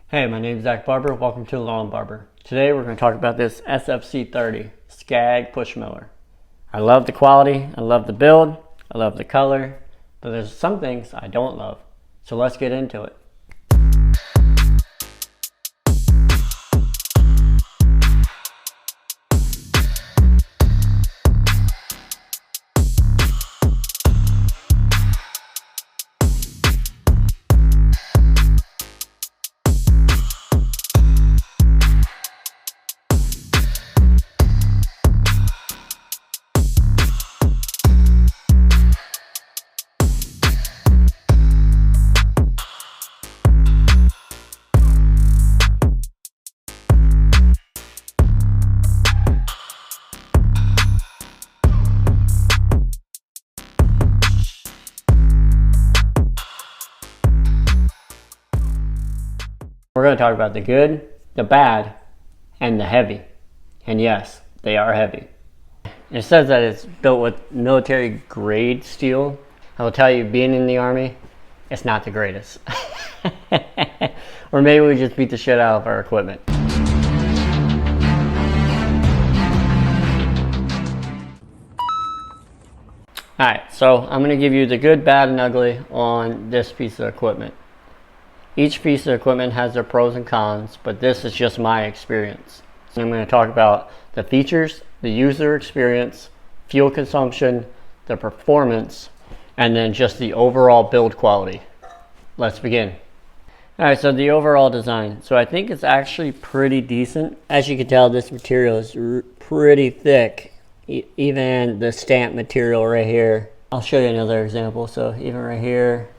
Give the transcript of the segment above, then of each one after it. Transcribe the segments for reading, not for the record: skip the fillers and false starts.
Hey, my name is Zach Barber. Welcome to Lawn Barber. Today we're going to talk about this SFC-30 SCAG push mower. I love the quality, I love the build, I love the color, but there's some things I don't love. So let's get into it. We're going to talk about the good, the bad, and the heavy. And yes, they are heavy. It says that it's built with military grade steel. I will tell you, being in the Army, it's not the greatest. Or maybe we just beat the shit out of our equipment. Alright, so I'm going to give you the good, bad, and ugly on this piece of equipment. Each piece of equipment has their pros and cons, but this is just my experience. So I'm going to talk about the features, the user experience, fuel consumption, the performance, and then just the overall build quality. Let's begin. Alright, so the overall design. So I think it's actually pretty decent. As you can tell, this material is pretty thick. Even the stamp material right here. I'll show you another example. So even right here,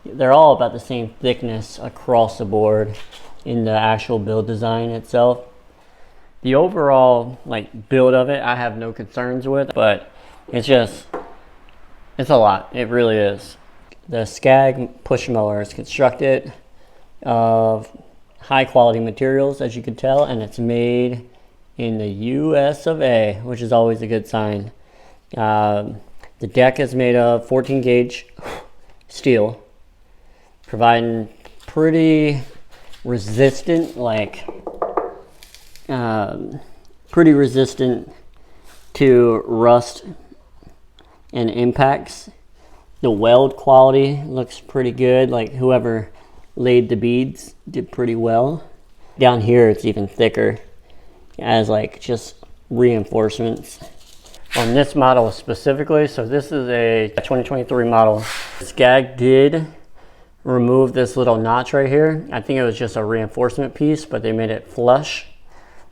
they're all about the same thickness across the board in the actual build design itself. The overall build of it, I have no concerns with, but it's a lot. It really is. The SCAG push mower is constructed of high quality materials, as you can tell, and it's made in the US of A, which is always a good sign. The deck is made of 14 gauge steel, providing pretty resistant, pretty resistant to rust and impacts. The weld quality looks pretty good. Whoever laid the beads did pretty well. Down here it's even thicker as just reinforcements. On this model specifically, so this is a 2023 model. SCAG did remove this little notch right here. I think it was just a reinforcement piece, but they made it flush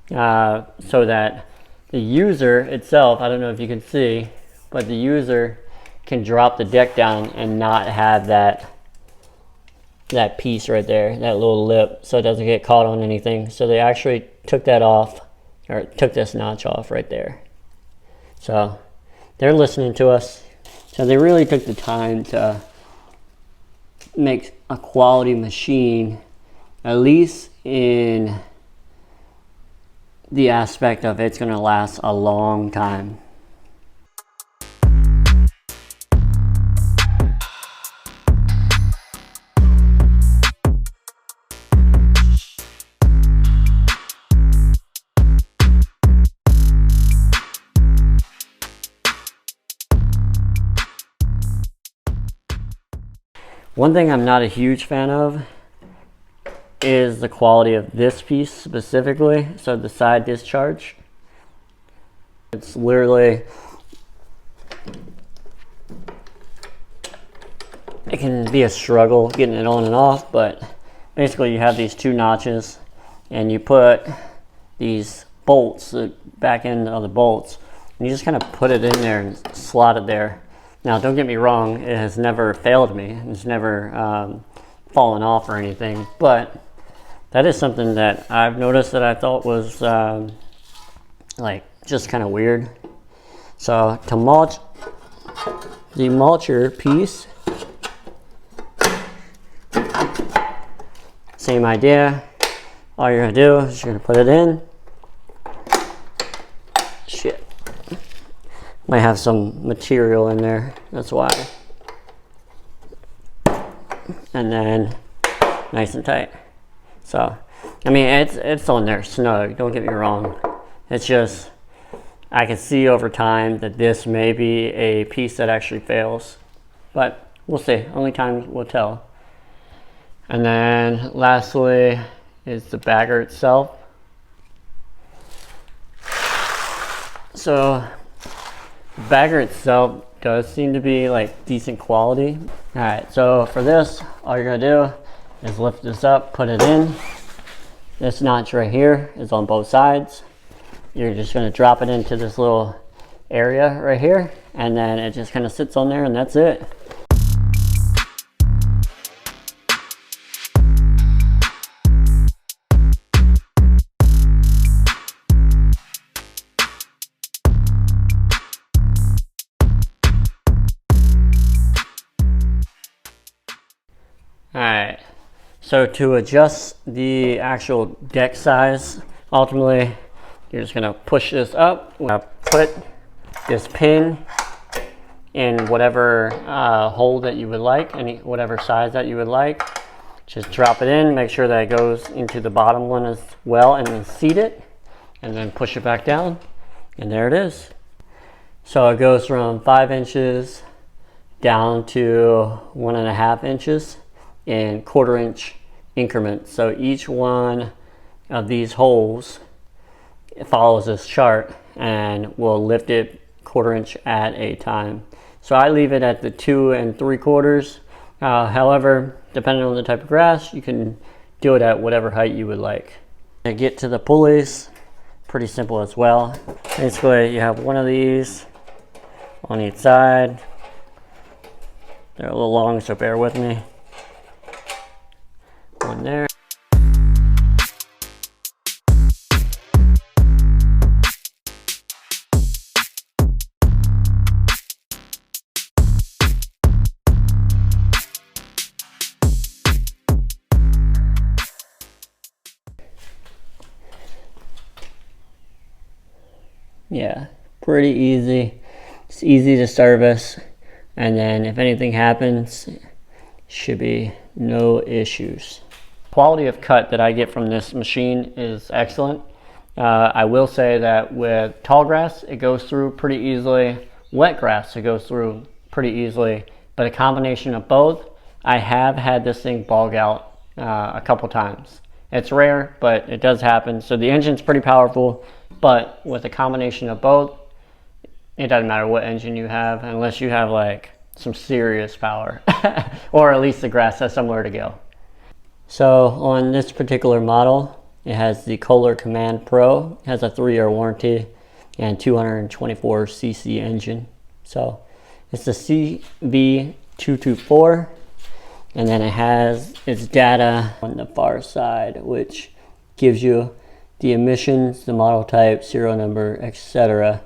so that the user itself, I don't know if you can see, but the user can drop the deck down and not have that piece right there, that little lip, so it doesn't get caught on anything. So they actually took that off, or took this notch off right there. So they're listening to us. So they really took the time to make a quality machine, at least in the aspect of it's going to last a long time. One thing I'm not a huge fan of is the quality of this piece specifically. So the side discharge, it's literally, it can be a struggle getting it on and off, but basically you have these two notches and you put these bolts, the back end of the bolts, and you just kind of put it in there and slot it there. Now, don't get me wrong, it has never failed me. It's never fallen off or anything, but that is something that I've noticed that I thought was just kind of weird. So to mulch the mulcher piece, same idea. All you're gonna do is you're gonna put it in. Shit. Might have some material in there, that's why. And then nice and tight. So I mean, it's on there snug, don't get me wrong. It's just, I can see over time that this may be a piece that actually fails. But we'll see, only time will tell. And then lastly is the bagger itself. So the bagger itself does seem to be like decent quality. All right, so for this, all you're gonna do is lift this up, put it in. This notch right here is on both sides. You're just gonna drop it into this little area right here, and then it just kind of sits on there, and that's it. Alright, so to adjust the actual deck size, ultimately you're just going to push this up. Put this pin in whatever hole that you would like, whatever size that you would like. Just drop it in, make sure that it goes into the bottom one as well, and then seat it, and then push it back down, and there it is. So it goes from 5 inches down to 1.5 inches. In 1/4 inch increments. So each one of these holes follows this chart and we'll lift it 1/4 inch at a time. So I leave it at the 2 3/4. However, depending on the type of grass, you can do it at whatever height you would like. To get to the pulleys, pretty simple as well. Basically, you have one of these on each side. They're a little long, so bear with me. One there. Yeah, pretty easy. It's easy to service, and then if anything happens, should be no issues. Quality of cut that I get from this machine is excellent. I will say that with tall grass, it goes through pretty easily. Wet grass, it goes through pretty easily. But a combination of both, I have had this thing bog out a couple times. It's rare, but it does happen. So the engine's pretty powerful, but with a combination of both, it doesn't matter what engine you have, unless you have like some serious power, or at least the grass has somewhere to go. So on this particular model, it has the Kohler Command Pro. It has a 3-year warranty and 224 cc engine. So it's the CV224, and then it has its data on the far side, which gives you the emissions, the model type, serial number, etc.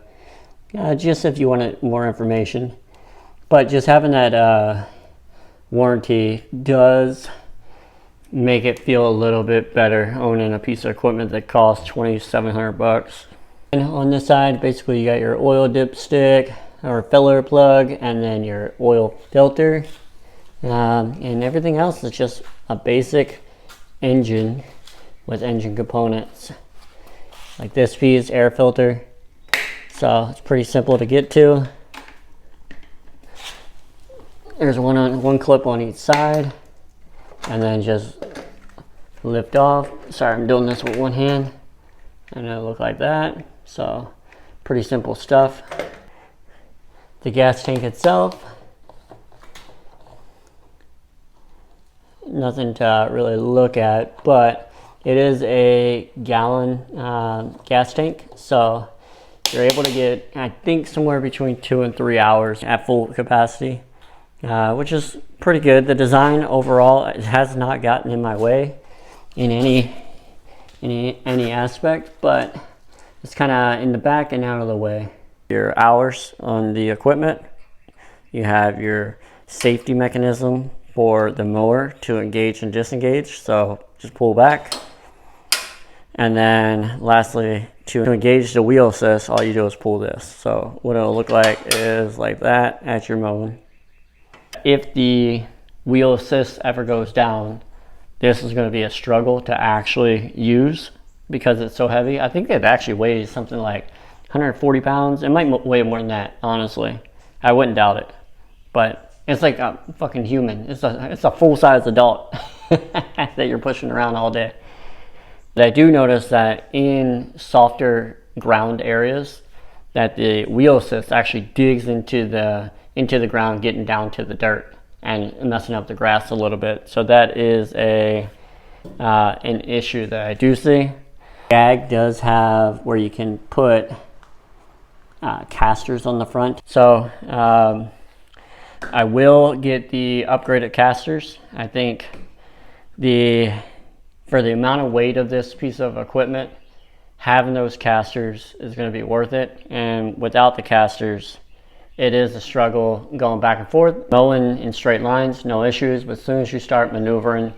Just if you wanted more information. But just having that warranty does make it feel a little bit better owning a piece of equipment that costs $2,700. And on this side, basically you got your oil dipstick or filler plug, and then your oil filter, and everything else is just a basic engine with engine components. Like this piece, air filter. So it's pretty simple to get to. There's one clip on each side, and then just lift off. Sorry, I'm doing this with one hand, and it'll look like that. So pretty simple stuff. The gas tank itself, nothing to really look at, but it is a gallon gas tank, so you're able to get, I think, somewhere between 2 and 3 hours at full capacity. Which is pretty good. The design overall, it has not gotten in my way in any aspect, but it's kind of in the back and out of the way. Your hours on the equipment, you have your safety mechanism for the mower to engage and disengage, so just pull back. And then lastly, to engage the wheel assist, all you do is pull this. So what it'll look like is like that at your mowing. If the wheel assist ever goes down, this is going to be a struggle to actually use because it's so heavy. I think it actually weighs something like 140 pounds. It might weigh more than that, honestly. I wouldn't doubt it. But it's like a fucking human. It's a full-size adult that you're pushing around all day. But I do notice that in softer ground areas that the wheel assist actually digs into the ground, getting down to the dirt and messing up the grass a little bit. So that is an issue that I do see. SCAG does have where you can put casters on the front. So I will get the upgraded casters. I think for the amount of weight of this piece of equipment, having those casters is going to be worth it. And without the casters, it is a struggle going back and forth. Mowing in straight lines, no issues, but as soon as you start maneuvering,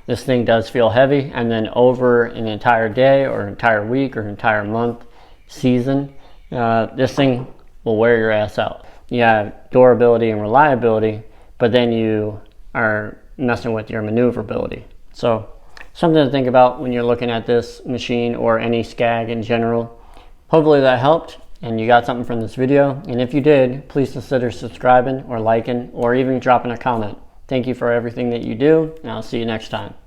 this thing does feel heavy. And then over an entire day or entire week or entire month, season, this thing will wear your ass out. You have durability and reliability, but then you are messing with your maneuverability. So something to think about when you're looking at this machine or any SCAG in general. Hopefully that helped and you got something from this video. And if you did, please consider subscribing or liking or even dropping a comment. Thank you for everything that you do, and I'll see you next time.